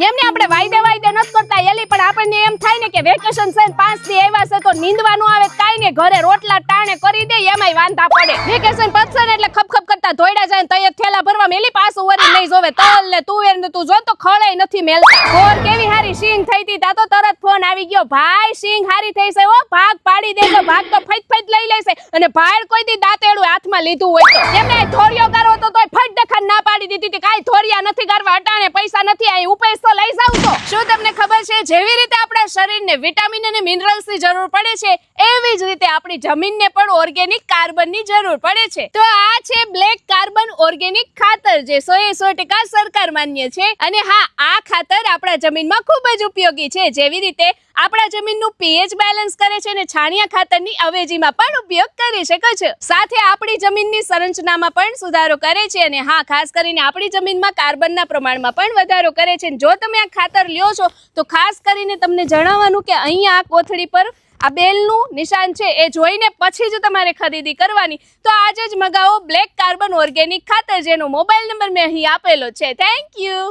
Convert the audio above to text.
એમને આપણે વાયદે નથી કરતા એલી, પણ આપણને એમ થાય ને કે વેકેશન છે 5 દી આવ્યા છે તો નીંદવાનું આવે કાઈ ને ઘરે રોટલા ટાણે કરી દે એમાંય વાંધા પડે. વેકેશન પતશે ને એટલે ખપ કરતા ધોઈડા જાય ને તય થેલા ભરવા મેલી પાછું વરી નહીં જોવે તલ ને તુવેર ને તું જો તો ખળે નથી મેલતા. કોર કેવી હારી સિંગ થઈ તી તા તો તરત ફોન આવી ગયો, ભાઈ સિંગ હારી થઈ છે હો, ભાગ પાડી દેજો. ભાગ તો ફટ લઈ લેશે અને ભાડ કોઈ દી દાંતેડું હાથમાં લીધું હોય તો એમને થોરિયો કરો તો તોય ફટ દખન ના પાડી દીધી હતી, કાઈ થોરિયા નથી કરવા, અટાણે પૈસા નથી, અહીં ઉપેસ તો લઈ જાવ છો. શું તમને ખબર છે જેવી રીતે આપણા શરીરને વિટામિન અને મિનરલ્સ ની જરૂર પડે છે એવી જ રીતે આપણી જમીનને પણ ઓર્ગેનિક કાર્બન ની જરૂર પડે છે. તો આ છે બ્લેક કાર્બન ઓર્ગેનિક ખાતર જે 100% સરકાર માન્ય છે. અને હા, આ ખાતર આપણા જમીનમાં ખૂબ જ ઉપયોગી છે. જેવી રીતે આપણા જમીનનું pH બેલેન્સ કરે છે અને છાણિયા ખાતરની અવેજીમાં પણ ઉપયોગ કરી શકે છે. સાથે આપણી જમીનની સંરચનામાં પણ સુધારો કરે છે અને હા, ખાસ કરીને આપણી જમીનમાં કાર્બનના પ્રમાણમાં પણ વધારો કરે છે. જો તમે આ ખાતર લ્યો છો તો ખાસ કરીને તમને જણાવવાનું કે અહીંયા આ કોથળી પર આ બેલનું નિશાન છે એ જોઈને પછી જ તમારે ખરીદી કરવાની. તો આજે જ મગાવો બ્લેક કાર્બન ઓર્ગેનિક ખાતર, જેનો મોબાઈલ નંબર મેં અહીં આપેલો છે. Thank you.